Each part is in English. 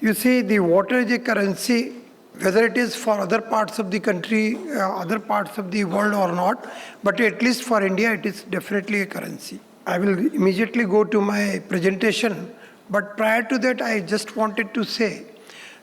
You see, the water is a currency, whether it is for other parts of the country, other parts of the world or not, but at least for India, it is definitely a currency. I will immediately go to my presentation, but prior to that, I just wanted to say,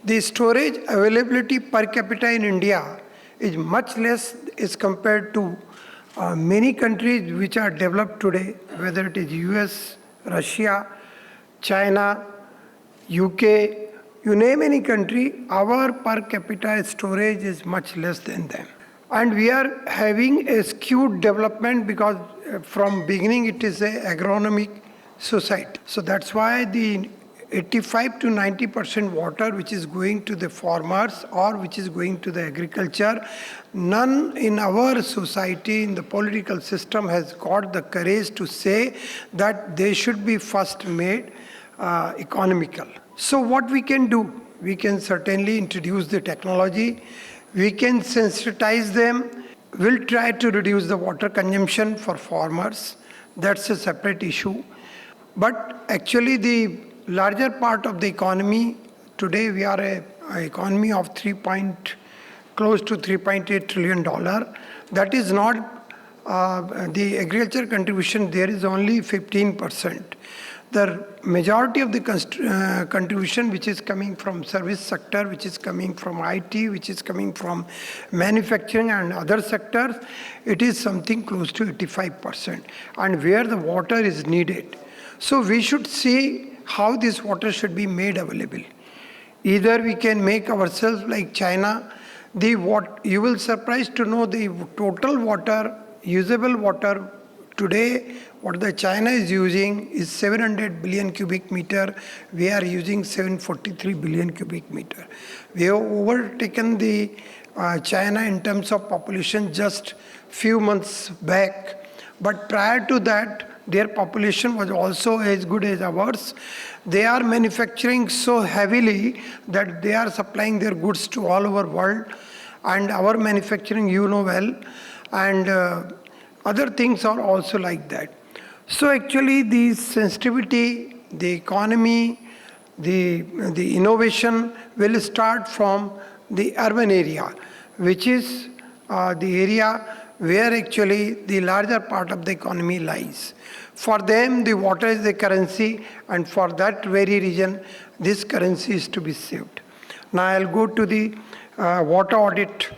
the storage availability per capita in India is much less as compared to many countries which are developed today, whether it is US, Russia, China, UK, you name any country, our per capita storage is much less than them. And we are having a skewed development because from beginning it is an agronomic society. So that's why the 85 to 90% water which is going to the farmers or which is going to the agriculture, none in our society, in the political system has got the courage to say that they should be first made economical. So what we can do? We can certainly introduce the technology, we can sensitize them, we'll try to reduce the water consumption for farmers, that's a separate issue. But actually the larger part of the economy, today we are an economy of close to $3.8 trillion. That is not the agriculture contribution, there is only 15%. The majority of the contribution which is coming from service sector, which is coming from IT, which is coming from manufacturing and other sectors, it is something close to 85%. And where the water is needed. So we should see how this water should be made available. Either we can make ourselves like China. You will surprised to know the total water, usable water today, what the China is using is 700 billion cubic meter. We are using 743 billion cubic meter. We have overtaken the China in terms of population just few months back. But prior to that, their population was also as good as ours. They are manufacturing so heavily that they are supplying their goods to all over world. And our manufacturing, you know well, and other things are also like that. So actually the sensitivity, the economy, the innovation will start from the urban area, which is the area where actually the larger part of the economy lies. For them, the water is the currency, and for that very reason, this currency is to be saved. Now I'll go to the Water Audit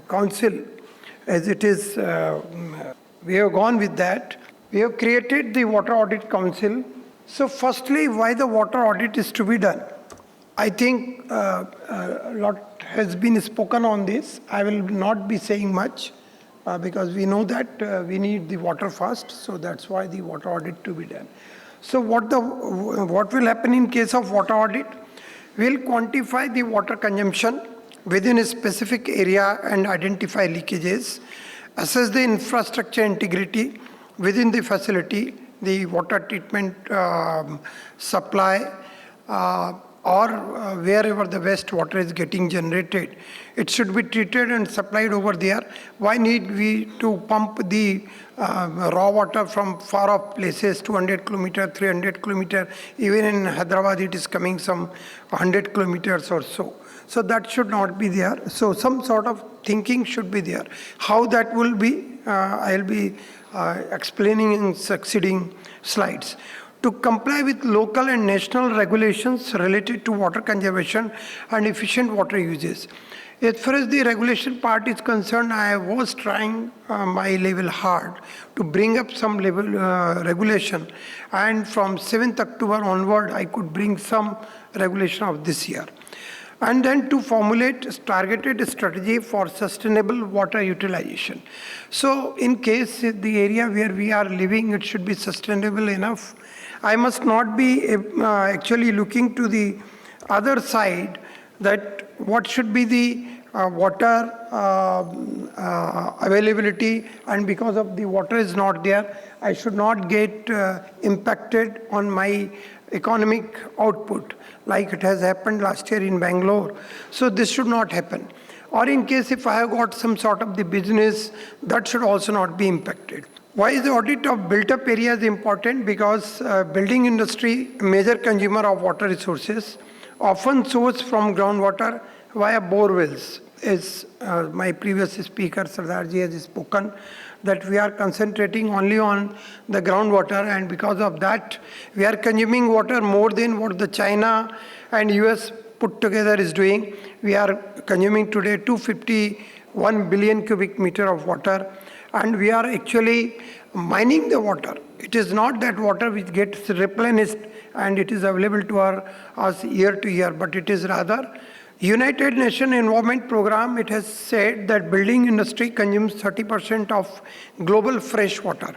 Council. As it is, we have gone with that. We have created the Water Audit Council. So firstly, why the water audit is to be done? I think a lot has been spoken on this. I will not be saying much because we know that we need the water first. So that's why the water audit to be done. So what will happen in case of water audit? We'll quantify the water consumption within a specific area and identify leakages, assess the infrastructure integrity within the facility, the water treatment supply, or wherever the wastewater is getting generated. It should be treated and supplied over there. Why need we to pump the raw water from far off places, 200 kilometers, 300 kilometers, even in Hyderabad it is coming some 100 kilometers or so. So that should not be there. So some sort of thinking should be there. How that will be, I'll be explaining in succeeding slides. To comply with local and national regulations related to water conservation and efficient water uses. As far as the regulation part is concerned, I was trying my level hard to bring up some level regulation, and from 7th October onward, I could bring some regulation of this year. And then to formulate targeted strategy for sustainable water utilization. So in case the area where we are living, it should be sustainable enough. I must not be actually looking to the other side that what should be the water availability, and because of the water is not there, I should not get impacted on my economic output like it has happened last year in Bangalore. So this should not happen. Or in case if I have got some sort of the business, that should also not be impacted. Why is the audit of built-up areas important? Because building industry, major consumer of water resources, often source from groundwater via bore wells. As my previous speaker, Sardarji, has spoken, that we are concentrating only on the groundwater, and because of that, we are consuming water more than what the China and US put together is doing. We are consuming today 251 billion cubic meter of water, and we are actually mining the water. It is not that water which gets replenished and it is available to us year to year, but it is rather United Nations Environment Program. It has said that building industry consumes 30% of global fresh water,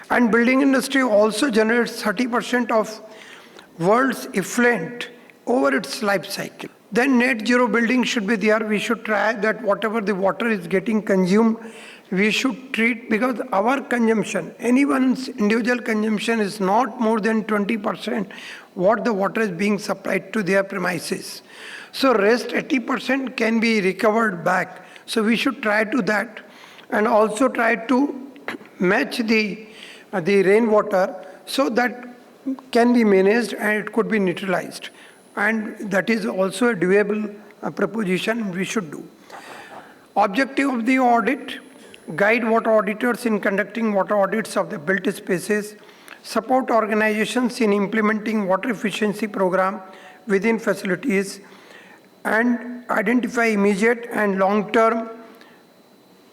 and building industry also generates 30% of world's effluent over its life cycle. Then net zero building should be there. We should try that whatever the water is getting consumed, we should treat, because our consumption, anyone's individual consumption is not more than 20% what the water is being supplied to their premises. So rest 80% can be recovered back. So we should try to that, and also try to match the rainwater so that can be managed and it could be neutralized. And that is also a doable proposition we should do. Objective of the audit: guide water auditors in conducting water audits of the built spaces, support organizations in implementing water efficiency program within facilities, and identify immediate and long-term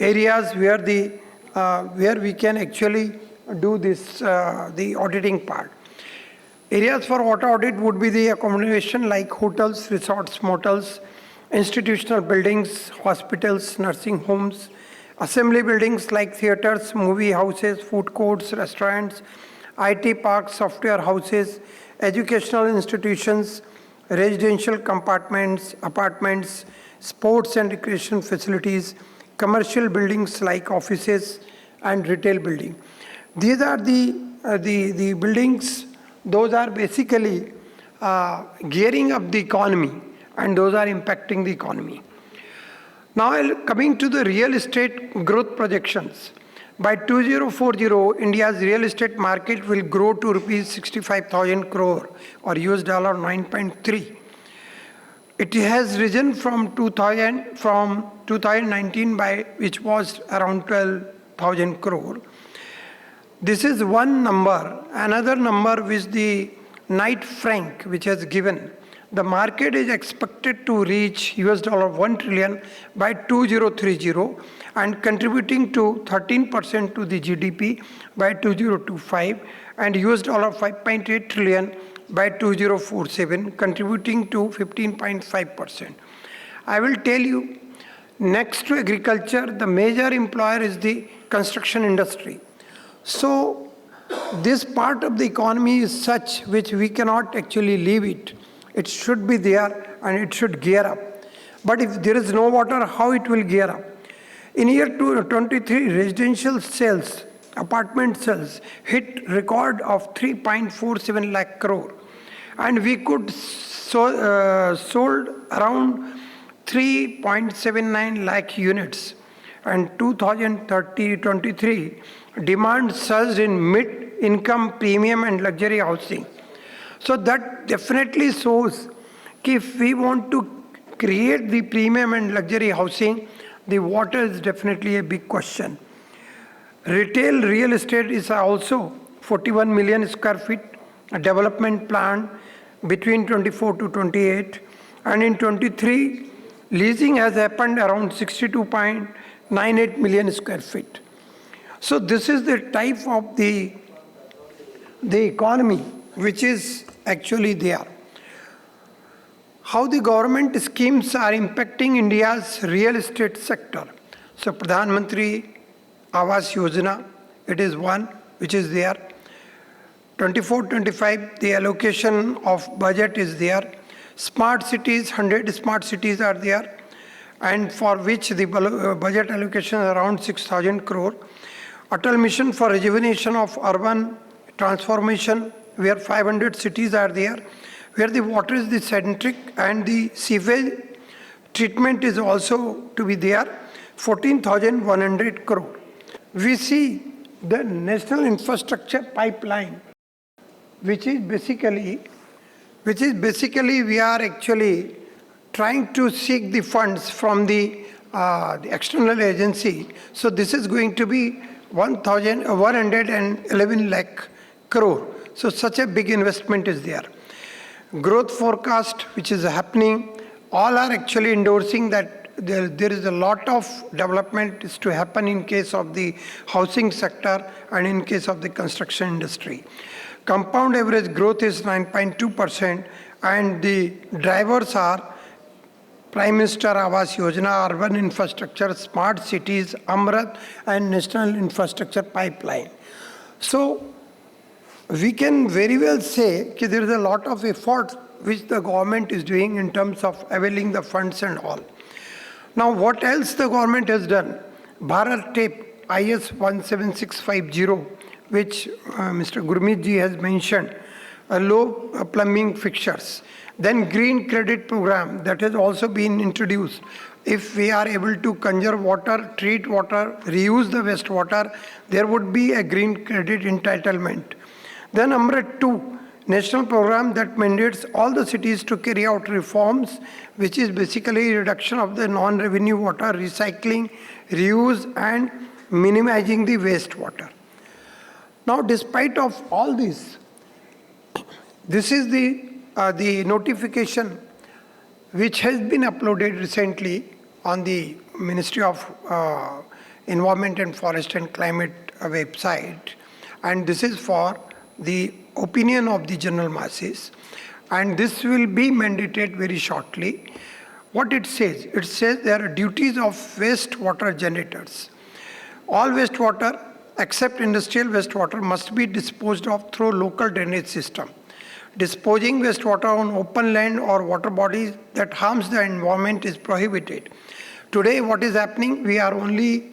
areas where we can actually do this, the auditing part. Areas for water audit would be the accommodation like hotels, resorts, motels, institutional buildings, hospitals, nursing homes, assembly buildings like theaters, movie houses, food courts, restaurants, IT parks, software houses, educational institutions, residential compartments, apartments, sports and recreation facilities, commercial buildings like offices and retail building. These are the buildings. Those are basically gearing up the economy, and those are impacting the economy. Now, coming to the real estate growth projections. By 2040, India's real estate market will grow to rupees 65,000 crore or $9.3. It has risen from 2019 by which was around 12,000 crore. This is one number. Another number which the Knight Frank which has given. The market is expected to reach $1 trillion by 2030 and contributing to 13% to the GDP by 2025, and $5.8 trillion by 2047, contributing to 15.5%. I will tell you, next to agriculture, the major employer is the construction industry. So this part of the economy is such which we cannot actually leave it. It should be there and it should gear up. But if there is no water, how it will gear up? In year 2023, residential sales, apartment sales hit record of 3.47 lakh crore. And we could sold around 3.79 lakh units. And 2023, demand surged in mid-income, premium and luxury housing. So that definitely shows that if we want to create the premium and luxury housing, the water is definitely a big question. Retail real estate is also 41 million square feet, a development plan between 24 to 28. And in 23, leasing has happened around 62.98 million square feet. So this is the type of the economy which is actually there. How the government schemes are impacting India's real estate sector. So Pradhan Mantri Awas Yojana, it is one which is there. 24-25, the allocation of budget is there. Smart cities, 100 smart cities are there, and for which the budget allocation is around 6,000 crore. Atal Mission for Rejuvenation of Urban Transformation, where 500 cities are there, where the water is the centric and the sewage treatment is also to be there, 14,100 crore. We see the national infrastructure pipeline, which is basically we are actually trying to seek the funds from the external agency. So this is going to be 111 lakh crore. So such a big investment is there. Growth forecast which is happening, all are actually endorsing that there is a lot of development is to happen in case of the housing sector and in case of the construction industry. Compound average growth is 9.2%, and the drivers are Prime Minister Awas Yojana, urban infrastructure, smart cities, Amrit, and national infrastructure pipeline. So we can very well say that there is a lot of effort which the government is doing in terms of availing the funds and all. Now, what else the government has done? Bharat Tape IS 17650, which Mr. Gurmeet ji has mentioned, low plumbing fixtures. Then green credit program that has also been introduced. If we are able to conserve water, treat water, reuse the wastewater, there would be a green credit entitlement. Then Amrit 2, national program that mandates all the cities to carry out reforms, which is basically reduction of the non-revenue water, recycling, reuse, and minimizing the wastewater. Now, despite of all this, this is the notification which has been uploaded recently on the Ministry of Environment and Forest and Climate website, and this is for the opinion of the general masses, and this will be mandated very shortly. What it says there are duties of wastewater generators. All wastewater except industrial wastewater must be disposed of through local drainage system. Disposing wastewater on open land or water bodies that harms the environment is prohibited. Today what is happening, we are only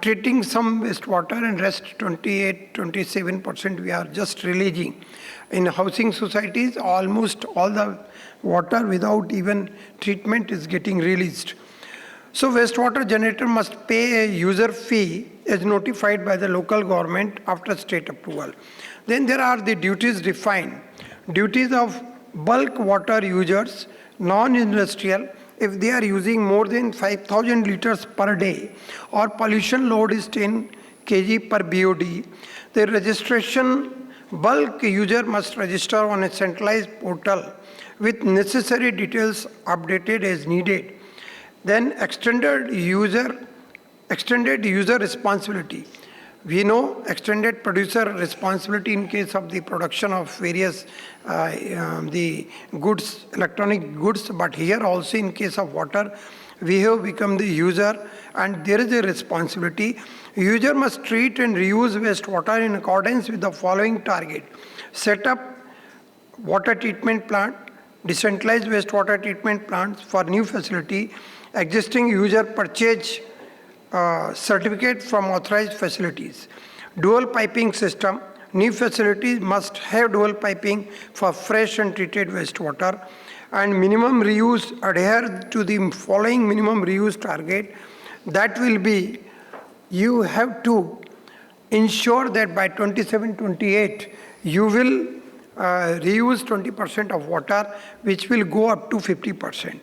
treating some wastewater, and rest 27% we are just releasing. In housing societies, almost all the water without even treatment is getting released. So wastewater generator must pay a user fee as notified by the local government after state approval. Then there are the duties defined. Duties of bulk water users, non-industrial, if they are using more than 5,000 liters per day or pollution load is 10 kg per BOD, the registration bulk user must register on a centralized portal with necessary details updated as needed. Then extended user responsibility. We know extended producer responsibility in case of the production of various the goods, electronic goods, but here also in case of water, we have become the user, and there is a responsibility. User must treat and reuse wastewater in accordance with the following target. Set up water treatment plant, decentralized wastewater treatment plants for new facility, existing user purchase certificate from authorized facilities. Dual piping system. New facilities must have dual piping for fresh and treated wastewater. And minimum reuse, adhere to the following minimum reuse target. That will be, you have to ensure that by 27-28, you will reuse 20% of water, which will go up to 50%.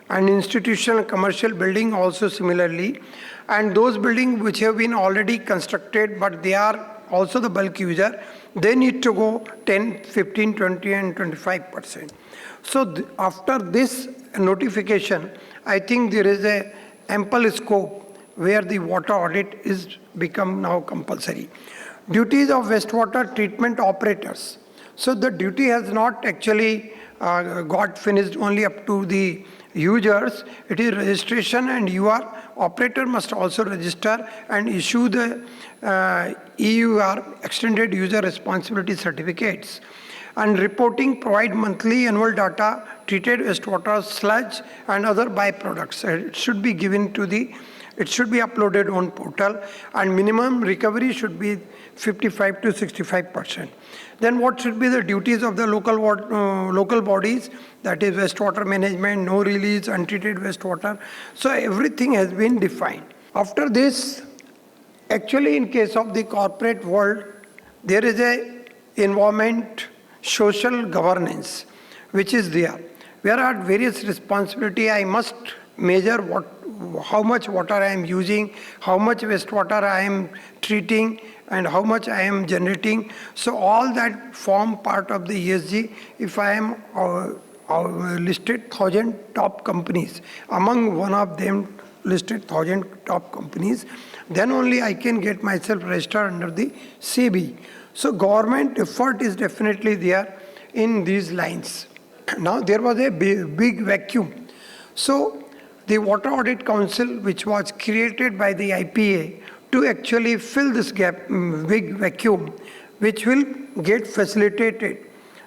And institutional commercial building also similarly. And those buildings which have been already constructed, but they are also the bulk user, they need to go 10, 15, 20, and 25%. So after this notification, I think there is a ample scope where the water audit is become now compulsory. Duties of wastewater treatment operators. So the duty has not actually got finished only up to the users. It is registration, and your operator must also register and issue the EUR, extended user responsibility certificates. And reporting, provide monthly annual data, treated wastewater, sludge, and other byproducts. It should be given to it should be uploaded on portal, and minimum recovery should be 55 to 65%. Then what should be the duties of the local bodies? That is wastewater management, no release, untreated wastewater. So everything has been defined. After this, Actually, in case of the corporate world, there is a environment, social governance, which is there. Where are various responsibility, I must measure how much water I am using, how much wastewater I am treating, and how much I am generating. So all that form part of the ESG. If I am listed 1,000 top companies, among one of them listed 1,000 top companies, then only I can get myself registered under the SEBI. So government effort is definitely there in these lines. Now there was a big vacuum. So the Water Audit Council, which was created by the IPA to actually fill this gap, big vacuum, which will get facilitated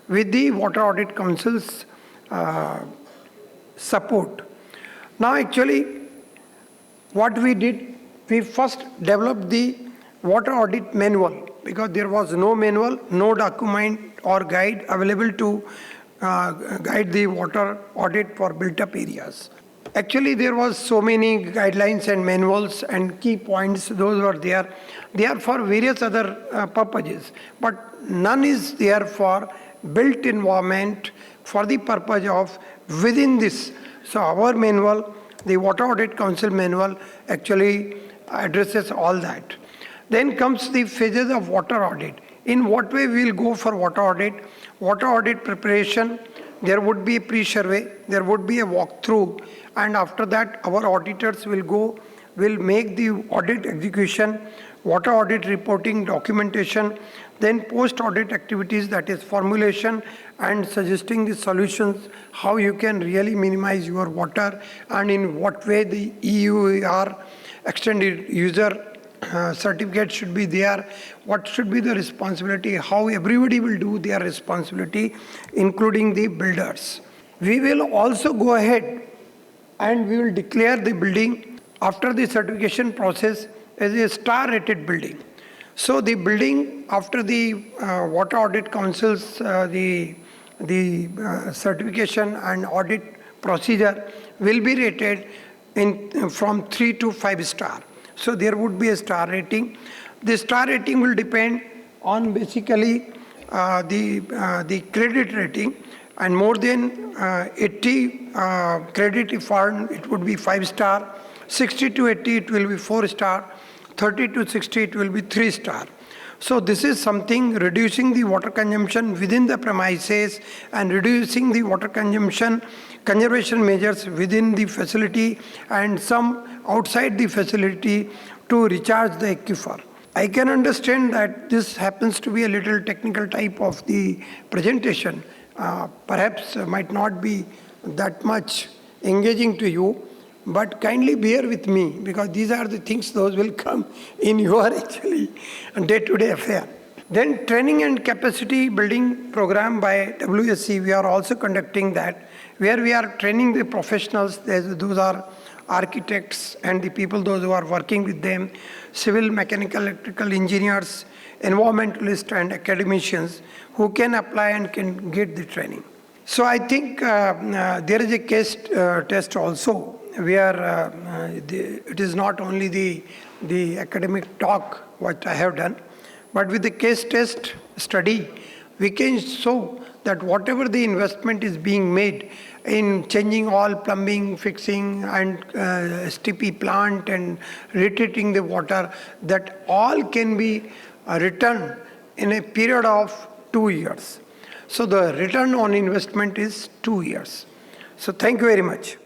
with the Water Audit Council's support. Now actually, what we did, we first developed the water audit manual, because there was no manual, no document or guide available to guide the water audit for built-up areas. Actually, there was so many guidelines and manuals and key points, those were there. They are for various other purposes, but none is there for built environment for the purpose of within this. So our manual, the Water Audit Council manual, actually addresses all that. Then comes the phases of water audit. In what way we will go for water audit? Water audit preparation, there would be a pre-survey, there would be a walkthrough, and after that our auditors will make the audit execution, water audit reporting, documentation, then post-audit activities, that is formulation and suggesting the solutions, how you can really minimize your water, and in what way the EUR, extended user certificate should be there, what should be the responsibility, how everybody will do their responsibility, including the builders. We will also go ahead and we will declare the building after the certification process as a star-rated building. So the building, after the Water Audit Council's the certification and audit procedure will be rated from 3 to 5 star. So there would be a star rating. The star rating will depend on basically the credit rating, and more than 80 credit if earned, it would be 5 star. 60 to 80 it will be 4 star. 30 to 60 it will be 3 star. So this is something reducing the water consumption within the premises and reducing the water consumption conservation measures within the facility and some outside the facility to recharge the aquifer. I can understand that this happens to be a little technical type of the presentation. Perhaps might not be that much engaging to you, but kindly bear with me, because these are the things those will come in your actually day-to-day affair. Then training and capacity building program by WSC, we are also conducting that, where we are training the professionals. Those are architects and the people, those who are working with them, civil, mechanical, electrical engineers, environmentalists and academicians who can apply and can get the training. So I think there is a case test also, where it is not only the academic talk what I have done, but with the case test study, we can show that whatever the investment is being made in changing all plumbing, fixing and STP plant and retreating the water, that all can be returned in a period of 2 years. So the return on investment is 2 years. So thank you very much.